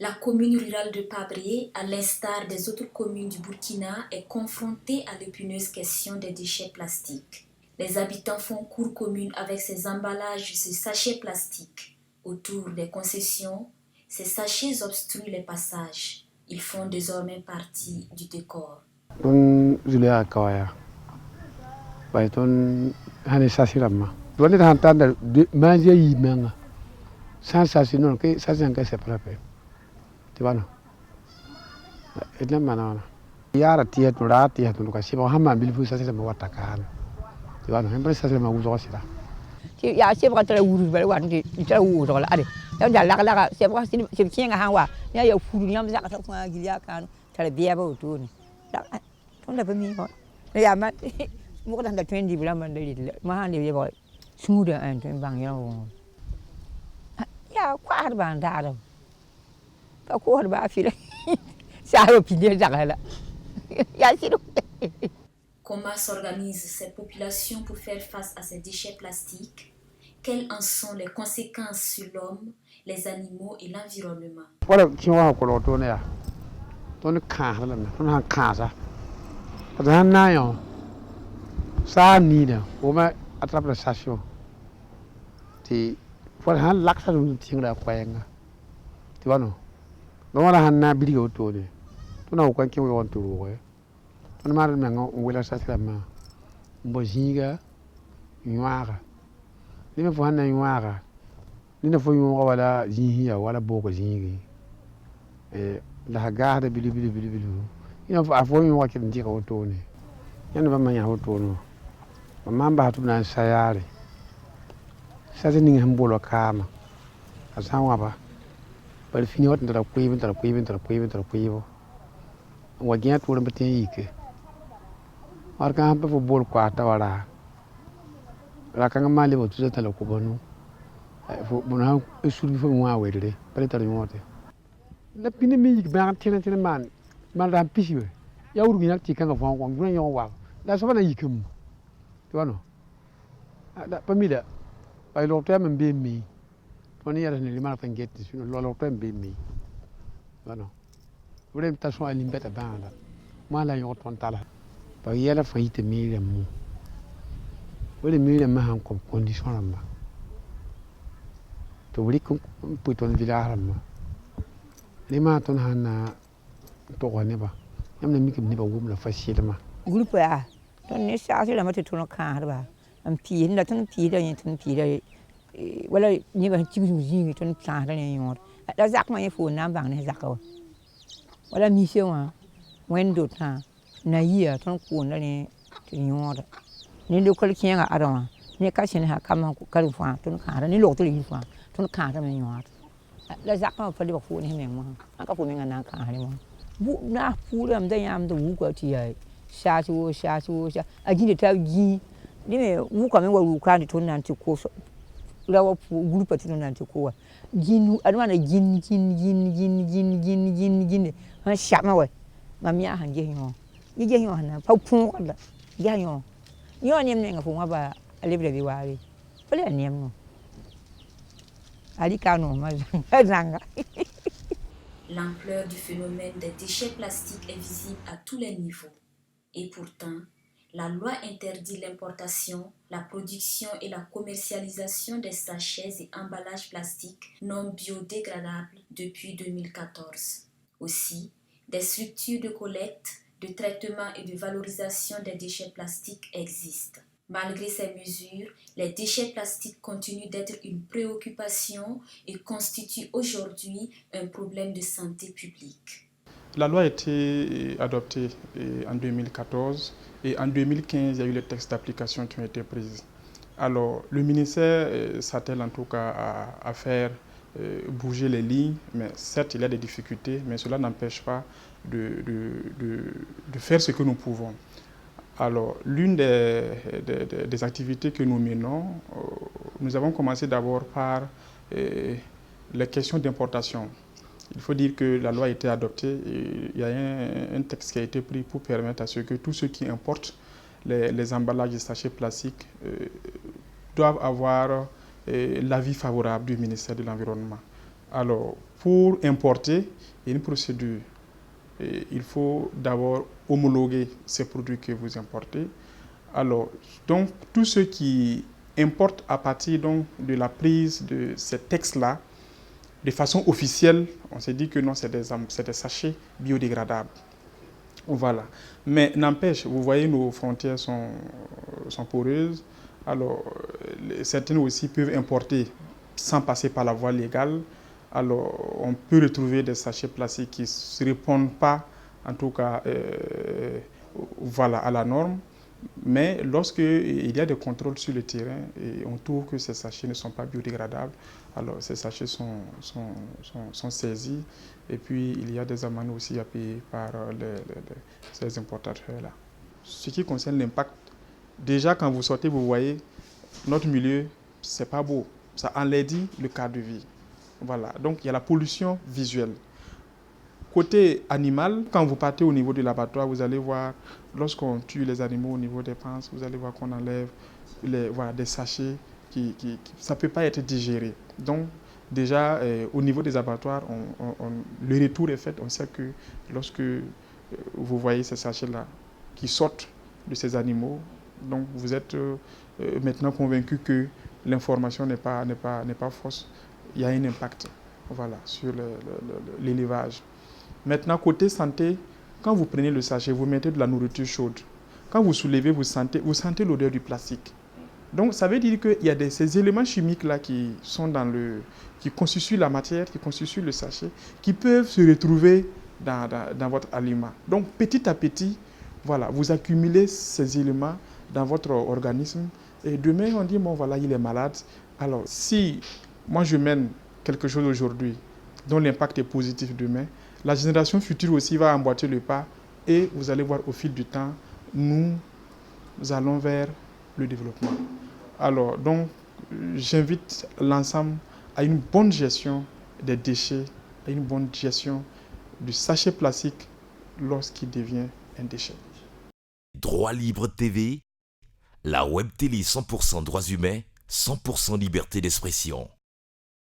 La commune rurale de Pabré, à l'instar des autres communes du Burkina, est confrontée à l'épineuse question des déchets plastiques. Les habitants font cour commune avec ces emballages, ces sachets plastiques. Autour des concessions, ces sachets obstruent les passages. Ils font désormais partie du décor. Ya siap kata urus balik wan di cara urus kalau ada. Ya udah laka siap kata siap kian ngah wa. Ya ya furu ni am sak tak fua gilia kan. Cara biar bau tu ni. Tak, tu dah bumi kok. Ya mat, muka dah 20 bulan mandiri. Mahan dia boy. Sudah tu bang ya. Ya kuat bang dah tu. Tak kuat bah fil. Saya pilih jangan lah. Ya siru. Comment s'organisent ces populations pour faire face à ces déchets plastiques? Quelles en sont les conséquences sur l'homme, les animaux et l'environnement? Grup ya. Tu ni saya sih lama tu nak kah bah. Pi ni dah tu pi dah wala ni bah cium cium tu kah dah ni yor. Dah zak mah fu nam bang ni zak kau. Wala mi siapa. Wen dot ha. Na iya tu kun dah ni yor. Ni lu kalau kian ada mah. Ni kasih ni ha kamu kalau faham tu kah dah ni lok tu lagi faham. Tu kah dah ni yor. Dah zak mah pada baku ni memang. Angkat fu memang nak kah ni mah. Bu na fu dah mesti yang tu buku tiada. Xa xu. A gini ta gi. Ni me wu kwa me wa wu kwa ni to nan ti ko so. La wa pu group ti nan ti ko wa. Gin adu na gin. Ha sha ma wa. Ma mi a han ge yo. Ni ge yo na pa pu ko da. Ge yo. Yo ni me nga fu ma ba alibre bi wa ri. Pele ni mo. Ali ka no ma zanga. L'ampleur du phénomène des déchets plastiques est visible à tous les niveaux. Et pourtant, la loi interdit l'importation, la production et la commercialisation des sachets et emballages plastiques non biodégradables depuis 2014. Aussi, des structures de collecte, de traitement et de valorisation des déchets plastiques existent. Malgré ces mesures, les déchets plastiques continuent d'être une préoccupation et constituent aujourd'hui un problème de santé publique. La loi a été adoptée en 2014 et en 2015, il y a eu les textes d'application qui ont été pris. Alors, le ministère s'attelle en tout cas à faire bouger les lignes, mais certes, il y a des difficultés, mais cela n'empêche pas de faire ce que nous pouvons. Alors, l'une des activités que nous menons, nous avons commencé d'abord par les questions d'importation. Il faut dire que la loi a été adoptée et il y a un texte qui a été pris pour permettre à ce que tous ceux qui importent les emballages et sachets plastiques doivent avoir l'avis favorable du ministère de l'Environnement. Alors, pour importer, il y a une procédure. Et il faut d'abord homologuer ces produits que vous importez. Alors, donc, tous ceux qui importent à partir donc, de la prise de ces textes-là, de façon officielle, on s'est dit que non, c'est des sachets biodégradables. Voilà. Mais n'empêche, vous voyez, nos frontières sont poreuses. Alors, certaines aussi peuvent importer sans passer par la voie légale. Alors, on peut retrouver des sachets plastiques qui ne répondent pas, en tout cas, voilà, à la norme. Mais lorsqu'il y a des contrôles sur le terrain et on trouve que ces sachets ne sont pas biodégradables, alors ces sachets sont saisis et puis il y a des amendes aussi à payer par ces importateurs-là. Ce qui concerne l'impact, déjà quand vous sortez, vous voyez, notre milieu, c'est pas beau. Ça enlaidit le cadre de vie. Voilà. Donc il y a la pollution visuelle. Côté animal, quand vous partez au niveau de l'abattoir, vous allez voir, lorsqu'on tue les animaux au niveau des panses, vous allez voir qu'on enlève des sachets ça ne peut pas être digéré. Donc, déjà, au niveau des abattoirs, le retour est fait. On sait que lorsque vous voyez ces sachets-là qui sortent de ces animaux, donc vous êtes maintenant convaincu que l'information n'est pas fausse. Il y a un impact, voilà, sur l'élevage. Maintenant, côté santé, quand vous prenez le sachet, vous mettez de la nourriture chaude. Quand vous soulevez, vous sentez l'odeur du plastique. Donc, ça veut dire qu'il y a ces éléments chimiques-là qui constituent la matière, qui constituent le sachet, qui peuvent se retrouver dans votre aliment. Donc, petit à petit, voilà, vous accumulez ces éléments dans votre organisme. Et demain, on dit, bon, voilà, il est malade. Alors, si moi, je mène quelque chose aujourd'hui dont l'impact est positif demain, la génération future aussi va emboîter le pas et vous allez voir au fil du temps, nous allons vers le développement. Alors, donc, j'invite l'ensemble à une bonne gestion des déchets, à une bonne gestion du sachet plastique lorsqu'il devient un déchet. Droit Libre TV, la web télé 100% droits humains, 100% liberté d'expression.